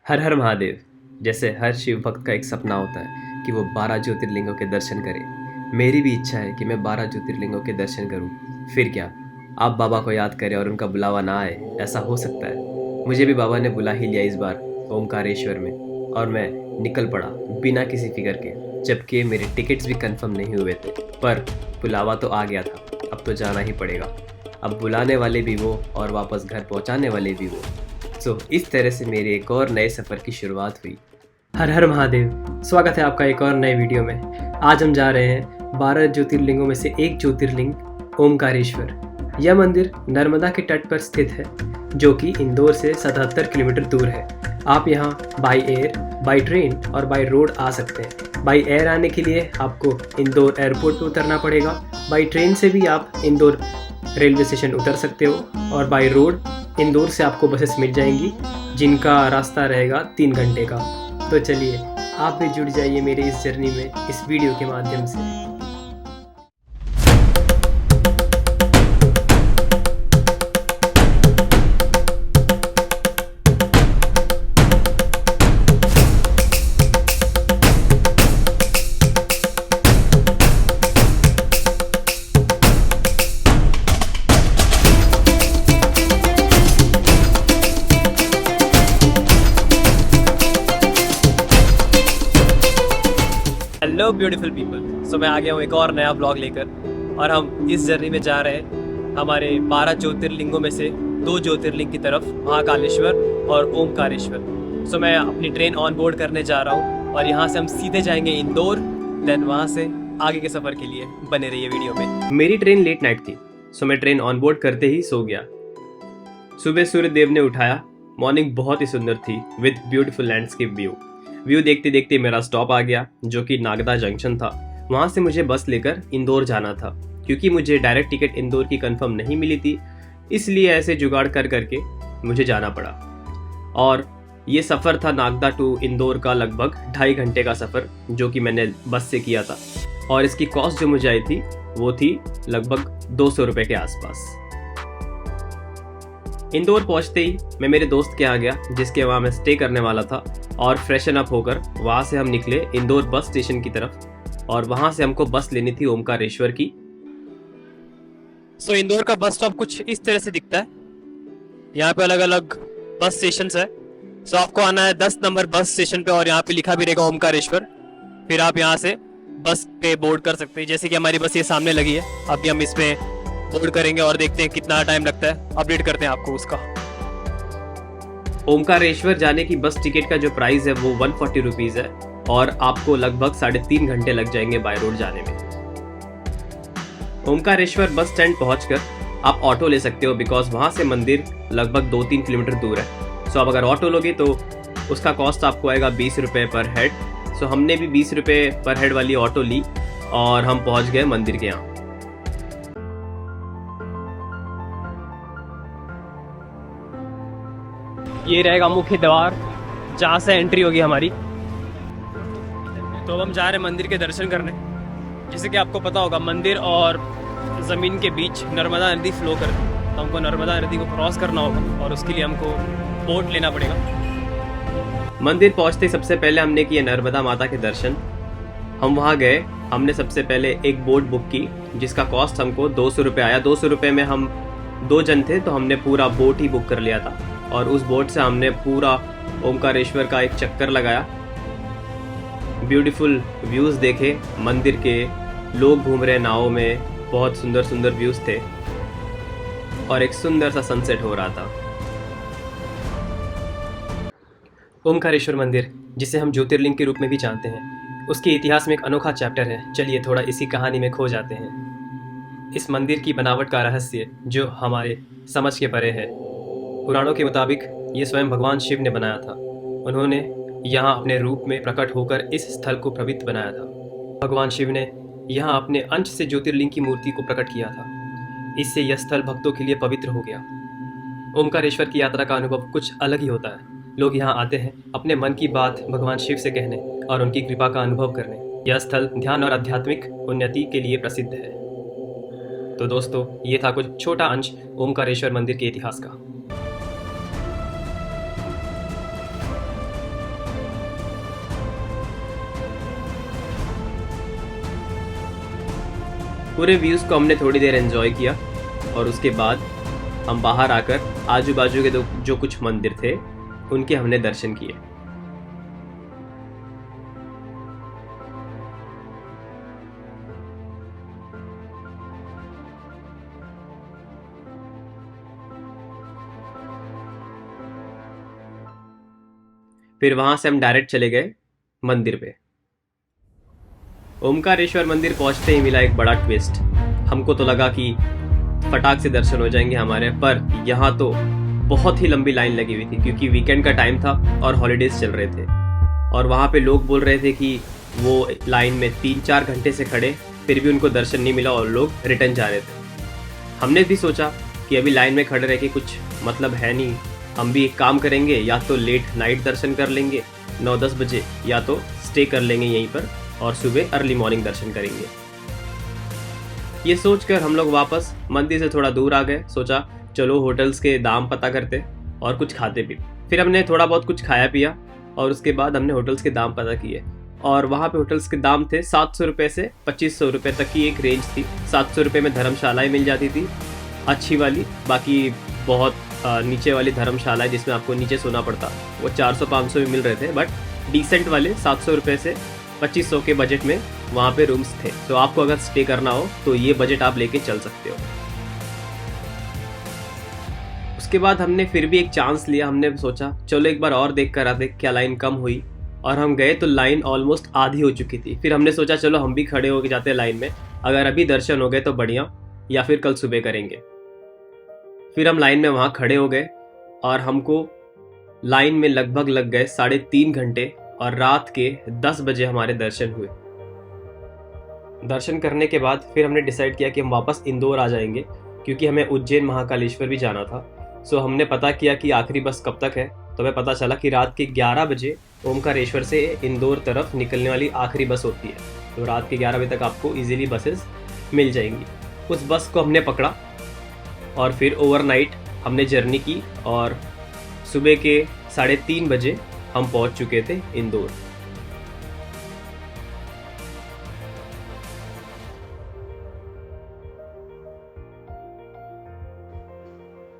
हर हर महादेव। जैसे हर शिव भक्त का एक सपना होता है कि वो 12 ज्योतिर्लिंगों के दर्शन करे। मेरी भी इच्छा है कि मैं 12 ज्योतिर्लिंगों के दर्शन करूं। फिर क्या, आप बाबा को याद करें और उनका बुलावा ना आए, ऐसा हो सकता है। मुझे भी बाबा ने बुला ही लिया इस बार ओमकारेश्वर में, और मैं निकल पड़ा बिना किसी फिक्र के, जबकि मेरे टिकट्स भी कंफर्म नहीं हुए थे। पर बुलावा तो आ गया था, अब तो जाना ही पड़ेगा। अब बुलाने वाले भी वो और वापस घर पहुंचाने वाले भी वो। इस तरह से मेरे एक और नए सफ़र की शुरुआत हुई। हर हर महादेव। स्वागत है आपका एक और नए वीडियो में। आज हम जा रहे हैं 12 ज्योतिर्लिंगों में से एक ज्योतिर्लिंग ओमकारेश्वर। यह मंदिर नर्मदा के तट पर स्थित है, जो कि इंदौर से 77 किलोमीटर दूर है। आप यहाँ बाई एयर, बाई ट्रेन और बाई रोड आ सकते हैं। बाई एयर आने के लिए आपको इंदौर एयरपोर्ट पर उतरना पड़ेगा। बाई ट्रेन से भी आप इंदौर रेलवे स्टेशन उतर सकते हो, और बाई रोड इंदौर से आपको बसेस मिल जाएंगी, जिनका रास्ता रहेगा 3 घंटे का। तो चलिए, आप भी जुड़ जाइए मेरे इस जर्नी में इस वीडियो के माध्यम से। Hello beautiful people. सो मैं आ गया हूँ एक और नया ब्लॉग लेकर, और हम इस जर्नी में जा रहे हैं हमारे 12 ज्योतिर्लिंगों में से 2 ज्योतिर्लिंग की तरफ, महाकालेश्वर और ओमकारेश्वर। सो मैं अपनी ट्रेन ऑन बोर्ड करने जा रहा हूँ, और यहाँ से हम सीधे जाएंगे इंदौर। देन वहाँ से आगे के सफ़र के लिए बने रहिए वीडियो में। मेरी ट्रेन लेट नाइट थी, सो मैं ट्रेन ऑन बोर्ड करते ही सो गया। सुबह सूर्य देव ने उठाया। मॉर्निंग बहुत ही सुंदर थी विद ब्यूटीफुल लैंडस्केप व्यू देखते देखते मेरा स्टॉप आ गया, जो कि नागदा जंक्शन था। वहाँ से मुझे बस लेकर इंदौर जाना था, क्योंकि मुझे डायरेक्ट टिकट इंदौर की कंफर्म नहीं मिली थी, इसलिए ऐसे जुगाड़ कर करके मुझे जाना पड़ा। और ये सफ़र था नागदा टू इंदौर का लगभग 2.5 घंटे का सफ़र, जो कि मैंने बस से किया था। और इसकी कॉस्ट जो मुझे आई थी वो थी लगभग 200 रुपये के आसपास। इंदौर पहुंचते ही मैं मेरे दोस्त के यहाँ गया, जिसके वहाँ मैं स्टे करने वाला था, और फ्रेशन अप होकर वहाँ से हम निकले इंदौर बस स्टेशन की तरफ, और वहाँ से हमको बस लेनी थी ओमकारेश्वर की। सो इंदौर का बस स्टॉप कुछ इस तरह से दिखता है। यहाँ पे अलग अलग बस स्टेशन है। सो आपको आना है 10 नंबर बस स्टेशन पे, और यहाँ पे लिखा भी रहेगा ओमकारेश्वर। फिर आप यहाँ से बस पे बोर्ड कर सकते हैं। जैसे कि हमारी बस ये सामने लगी है, अभी हम इस पे बोर्ड करेंगे और देखते हैं कितना टाइम लगता है। अपडेट करते हैं आपको उसका। ओमकारेश्वर जाने की बस टिकट का जो प्राइस है वो 140 रुपीज़ है, और आपको लगभग 3.5 घंटे लग जाएंगे बाय रोड जाने में। ओमकारेश्वर बस स्टैंड पहुंचकर आप ऑटो ले सकते हो, बिकॉज वहां से मंदिर लगभग 2-3 किलोमीटर दूर है। सो आप अगर ऑटो लोगे तो उसका कॉस्ट आपको आएगा 20 रुपये पर हेड। सो हमने भी 20 रुपये पर हेड वाली ऑटो ली, और हम पहुंच गए मंदिर के यहाँ। ये रहेगा मुख्य द्वार, जहाँ से एंट्री होगी हमारी। तो हम जा रहे हैं मंदिर के दर्शन करने। जैसे कि आपको पता होगा, मंदिर और ज़मीन के बीच नर्मदा नदी फ्लो करती है, तो हमको नर्मदा नदी को क्रॉस करना होगा, और उसके लिए हमको बोट लेना पड़ेगा। मंदिर पहुँचते सबसे पहले हमने किए नर्मदा माता के दर्शन। हम वहाँ गए, हमने सबसे पहले एक बोट बुक की, जिसका कॉस्ट हमको 200 रुपये आया। 200 रुपये में हम 2 जन थे, तो हमने पूरा बोट ही बुक कर लिया था, और उस बोट से हमने पूरा ओमकारेश्वर का एक चक्कर लगाया। ब्यूटीफुल व्यूज़ देखे मंदिर के, लोग घूम रहे नावों में, बहुत सुंदर सुंदर व्यूज़ थे, और एक सुंदर सा सनसेट हो रहा था। ओमकारेश्वर मंदिर, जिसे हम ज्योतिर्लिंग के रूप में भी जानते हैं, उसके इतिहास में एक अनोखा चैप्टर है। चलिए थोड़ा इसी कहानी में खो जाते हैं। इस मंदिर की बनावट का रहस्य जो हमारे समझ के परे है। पुराणों के मुताबिक ये स्वयं भगवान शिव ने बनाया था। उन्होंने यहाँ अपने रूप में प्रकट होकर इस स्थल को पवित्र बनाया था। भगवान शिव ने यहाँ अपने अंश से ज्योतिर्लिंग की मूर्ति को प्रकट किया था। इससे यह स्थल भक्तों के लिए पवित्र हो गया। ओमकारेश्वर की यात्रा का अनुभव कुछ अलग ही होता है। लोग यहाँ आते हैं अपने मन की बात भगवान शिव से कहने और उनकी कृपा का अनुभव करने। यह स्थल ध्यान और आध्यात्मिक उन्नति के लिए प्रसिद्ध है। तो दोस्तों, ये था कुछ छोटा अंश ओमकारेश्वर मंदिर के इतिहास का। पूरे व्यूज़ को हमने थोड़ी देर एंजॉय किया और उसके बाद हम बाहर आकर आजू बाजू के जो कुछ मंदिर थे उनके हमने दर्शन किए। फिर वहाँ से हम डायरेक्ट चले गए मंदिर पे। ओमकारेश्वर मंदिर पहुँचते ही मिला एक बड़ा ट्विस्ट। हमको तो लगा कि फटाक से दर्शन हो जाएंगे हमारे, पर यहाँ तो बहुत ही लंबी लाइन लगी हुई थी क्योंकि वीकेंड का टाइम था और हॉलीडेज चल रहे थे। और वहाँ पे लोग बोल रहे थे कि वो लाइन में 3-4 घंटे से खड़े, फिर भी उनको दर्शन नहीं मिला और लोग रिटर्न जा रहे थे। हमने भी सोचा कि अभी लाइन में खड़े रह के कुछ मतलब है नहीं, हम भी एक काम करेंगे, या तो लेट नाइट दर्शन कर लेंगे 9-10 बजे, या तो स्टे कर लेंगे यहीं पर और सुबह अर्ली मॉर्निंग दर्शन करेंगे। ये सोचकर हम लोग वापस मंदिर से थोड़ा दूर आ गए। सोचा चलो होटल्स के दाम पता करते और कुछ खाते भी। फिर हमने थोड़ा बहुत कुछ खाया पिया और उसके बाद हमने होटल्स के दाम पता किए और वहाँ पे होटल्स के दाम थे 700 रुपये से 2500 रुपये तक की एक रेंज थी। 700 रुपये में धर्मशालाएँ मिल जाती थी अच्छी वाली, बाकी बहुत नीचे वाली धर्मशाला जिसमें आपको नीचे सोना पड़ता वो 400-500 भी मिल रहे थे, बट डिसेंट वाले 700 रुपये से 2500 के बजट में वहाँ पे रूम्स थे। तो आपको अगर स्टे करना हो तो ये बजट आप लेके चल सकते हो। उसके बाद हमने फिर भी एक चांस लिया। हमने सोचा चलो एक बार और देख कर आते क्या लाइन कम हुई, और हम गए तो लाइन ऑलमोस्ट आधी हो चुकी थी। फिर हमने सोचा चलो हम भी खड़े होके जाते लाइन में, अगर अभी दर्शन हो गए तो बढ़िया, या फिर कल सुबह करेंगे। फिर हम लाइन में वहाँ खड़े हो गए और हमको लाइन में लगभग लग गए 3.5 घंटे और रात के 10 बजे हमारे दर्शन हुए। दर्शन करने के बाद फिर हमने डिसाइड किया कि हम वापस इंदौर आ जाएंगे क्योंकि हमें उज्जैन महाकालेश्वर भी जाना था। सो हमने पता किया कि आखिरी बस कब तक है, तो हमें पता चला कि रात के 11 बजे ओमकारेश्वर से इंदौर तरफ निकलने वाली आखिरी बस होती है। तो रात के 11 बजे तक आपको इजीली बसेस मिल जाएंगी। उस बस को हमने पकड़ा और फिर ओवरनाइट हमने जर्नी की और सुबह के 3:30 बजे हम पहुंच चुके थे Indore.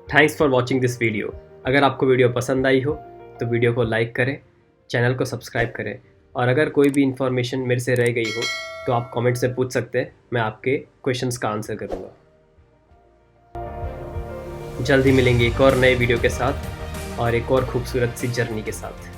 Thanks for watching this video. अगर आपको वीडियो पसंद आई हो तो वीडियो को लाइक करें, चैनल को सब्सक्राइब करें, और अगर कोई भी इन्फॉर्मेशन मेरे से रह गई हो तो आप कमेंट से पूछ सकते हैं, मैं आपके क्वेश्चंस का आंसर करूँगा। जल्द ही मिलेंगे एक और नए वीडियो के साथ और एक और खूबसूरत सी जर्नी के साथ।